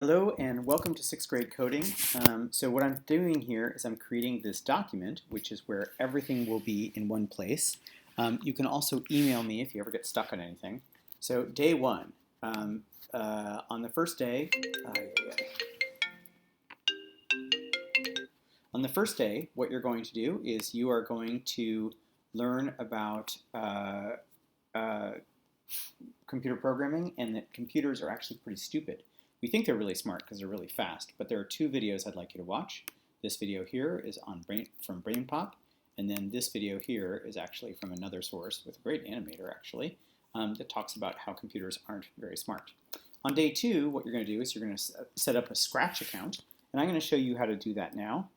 Hello and welcome to 6th grade coding. So what I'm doing here is I'm creating this document, which is where everything will be in one place. You can also email me if you ever get stuck on anything. So day one, on the first day, what you're going to do is you are going to learn about computer programming, and that computers are actually pretty stupid. We think they're really smart because they're really fast, but there are two videos I'd like you to watch. This video here is from BrainPop, and then this video here is actually from another source with a great animator actually, that talks about how computers aren't very smart. On day two, what you're going to do is you're going to set up a Scratch account, and I'm going to show you how to do that now.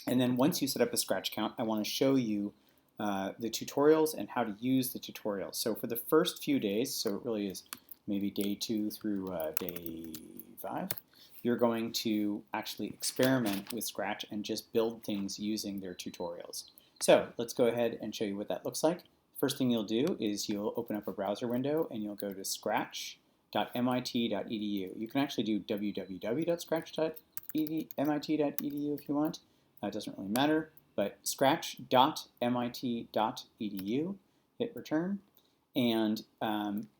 And then once you set up a Scratch account, I want to show you the tutorials and how to use the tutorials. So for the first few days, so it really is maybe day 2 through day 5, you're going to actually experiment with Scratch and just build things using their tutorials. So let's go ahead and show you what that looks like. First thing you'll do is you'll open up a browser window and you'll go to scratch.mit.edu. You can actually do www.scratch.mit.edu if you want. It doesn't really matter, but scratch.mit.edu, hit return, and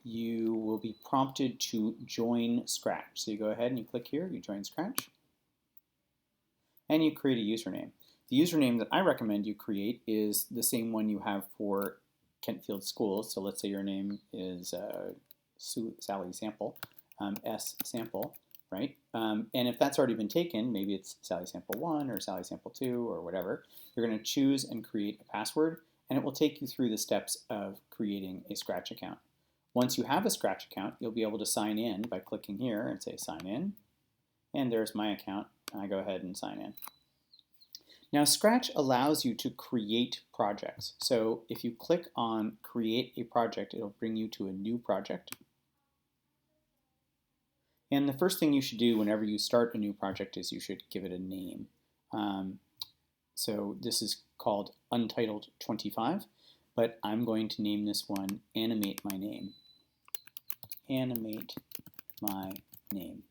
you will be prompted to join Scratch. So you go ahead and you click here, you join Scratch, and you create a username. The username that I recommend you create is the same one you have for Kentfield Schools. So let's say your name is Sally Sample, S Sample, right? And if that's already been taken, maybe it's Sally Sample 1 or Sally Sample 2 or whatever, you're going to choose and create a password, and it will take you through the steps of creating a Scratch account. Once you have a Scratch account, you'll be able to sign in by clicking here and say sign in, and there's my account, and I go ahead and sign in. Now Scratch allows you to create projects. So if you click on create a project, it'll bring you to a new project. And the first thing you should do whenever you start a new project is you should give it a name. So this is called Untitled 25, but I'm going to name this one Animate My Name. Animate My Name.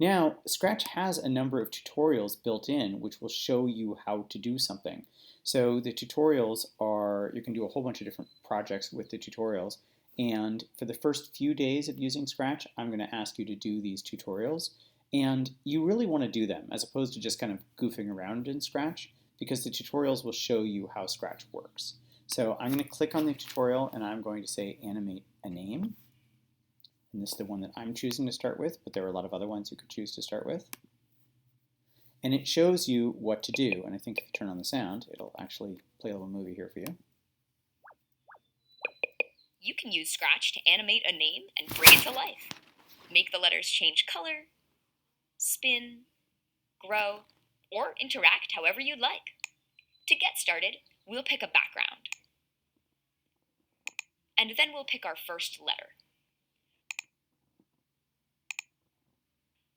Now, Scratch has a number of tutorials built in which will show you how to do something. So the tutorials are, you can do a whole bunch of different projects with the tutorials. And for the first few days of using Scratch, I'm going to ask you to do these tutorials. And you really want to do them as opposed to just kind of goofing around in Scratch, because the tutorials will show you how Scratch works. So I'm going to click on the tutorial and I'm going to say animate a name. And this is the one that I'm choosing to start with, but there are a lot of other ones you could choose to start with. And it shows you what to do. And I think if you turn on the sound, it'll actually play a little movie here for you. You can use Scratch to animate a name and bring it to life. Make the letters change color, spin, grow, or interact however you'd like. To get started, we'll pick a background. And then we'll pick our first letter.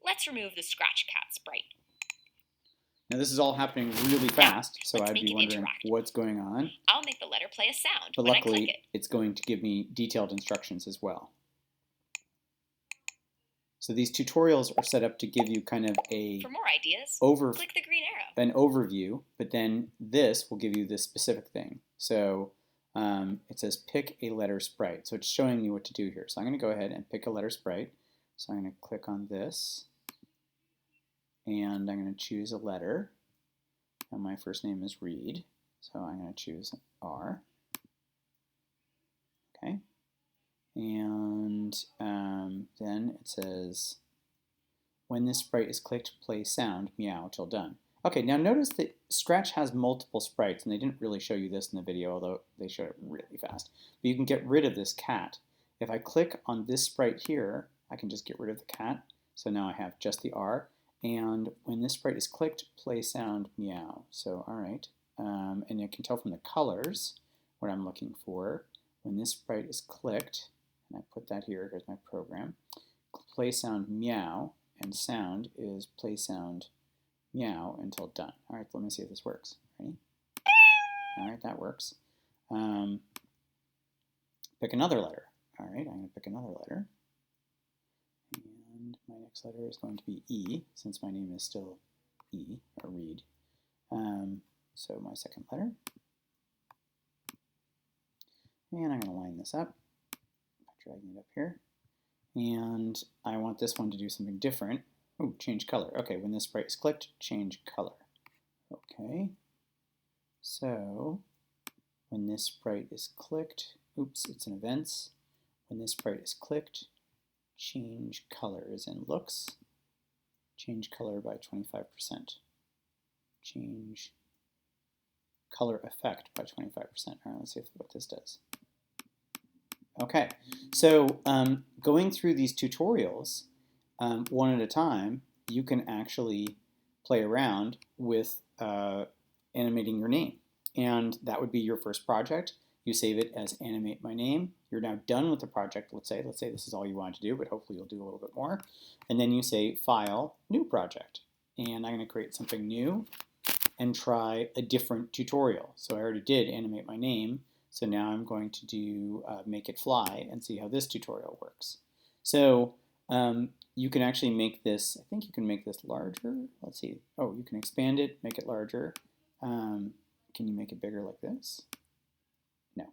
Let's remove the Scratch Cat sprite. Now this is all happening really fast, so I'd be wondering what's going on. I'll make the letter play a sound but when I click luckily, it. it's going to give me detailed instructions as well. So these tutorials are set up to give you kind of a For more ideas, click the green arrow. An overview, but then this will give you this specific thing. So it says pick a letter sprite. So it's showing me what to do here. So I'm going to go ahead and pick a letter sprite. So I'm going to click on this, and I'm going to choose a letter. And my first name is Reed, so I'm going to choose R. Okay. And then it says, when this sprite is clicked, play sound, meow, till done. Okay, now notice that Scratch has multiple sprites, and they didn't really show you this in the video, although they showed it really fast. But you can get rid of this cat. If I click on this sprite here, I can just get rid of the cat. So now I have just the R. And when this sprite is clicked, play sound, meow. So, all right. And you can tell from the colors what I'm looking for. When this sprite is clicked, and I put that here, here's my program, play sound, meow, and sound is play sound, meow until done. All right, let me see if this works. Ready? All right, that works. Pick another letter. All right, I'm going to pick another letter. And my next letter is going to be E, since my name is still E, or Reed. So my second letter. And I'm going to line this up by dragging it up here. And I want this one to do something different. Oh, change color. Okay, when this sprite is clicked, change color. Okay. So when this sprite is clicked, oops, it's in events. When this sprite is clicked, change color is in looks. Change color by 25%. Change color effect by 25%. All right, let's see what this does. Okay, so going through these tutorials one at a time, you can actually play around with animating your name. And that would be your first project. You save it as animate my name. You're now done with the project, let's say. Let's say this is all you wanted to do, but hopefully you'll do a little bit more. And then you say file, new project. And I'm going to create something new and try a different tutorial. So I already did animate my name. So now I'm going to do make it fly and see how this tutorial works. So you can actually make this, I think you can make this larger. Let's see. Oh, you can expand it, make it larger. Can you make it bigger like this? No.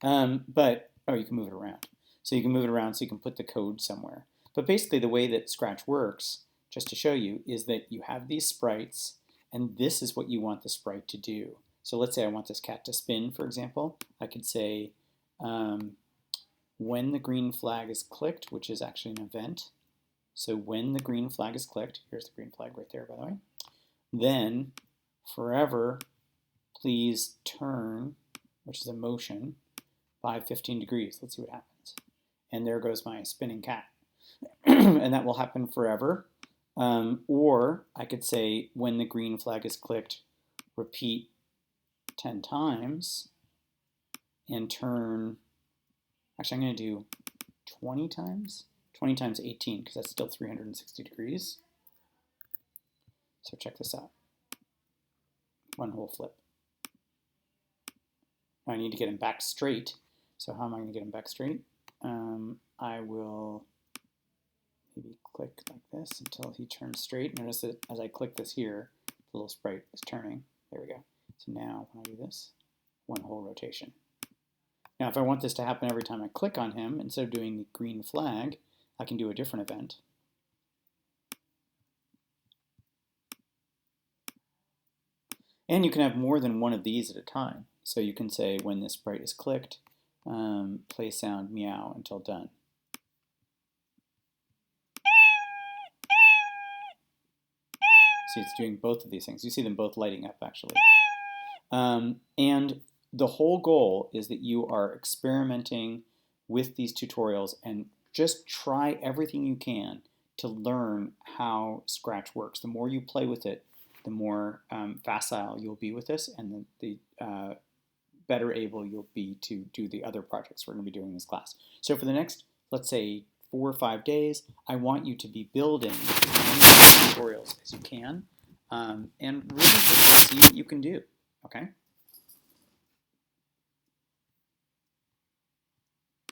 Oh, you can move it around. So you can move it around so you can put the code somewhere. But basically the way that Scratch works, just to show you, is that you have these sprites, and this is what you want the sprite to do. So let's say I want this cat to spin, for example. I could say when the green flag is clicked, which is actually an event. So when the green flag is clicked, here's the green flag right there, by the way. Then forever, please turn, which is a motion, by 15 degrees. Let's see what happens. And there goes my spinning cat. And that will happen forever. Or I could say when the green flag is clicked, repeat 10 times and turn, actually I'm going to do 20 times. 20 times 18, because that's still 360 degrees. So check this out. One whole flip. Now I need to get him back straight. So how am I going to get him back straight? I will maybe click like this until he turns straight. Notice that as I click this here, the little sprite is turning. There we go. So now when I do this, one whole rotation. Now if I want this to happen every time I click on him, instead of doing the green flag, I can do a different event. And you can have more than one of these at a time. So you can say when this sprite is clicked, play sound meow until done. See, it's doing both of these things. You see them both lighting up, actually. And the whole goal is that you are experimenting with these tutorials and just try everything you can to learn how Scratch works. The more you play with it, the more facile you'll be with this, and the better able you'll be to do the other projects we're going to be doing in this class. So for the next, let's say, 4 or 5 days, I want you to be building as many tutorials as you can, and really just see what you can do, okay?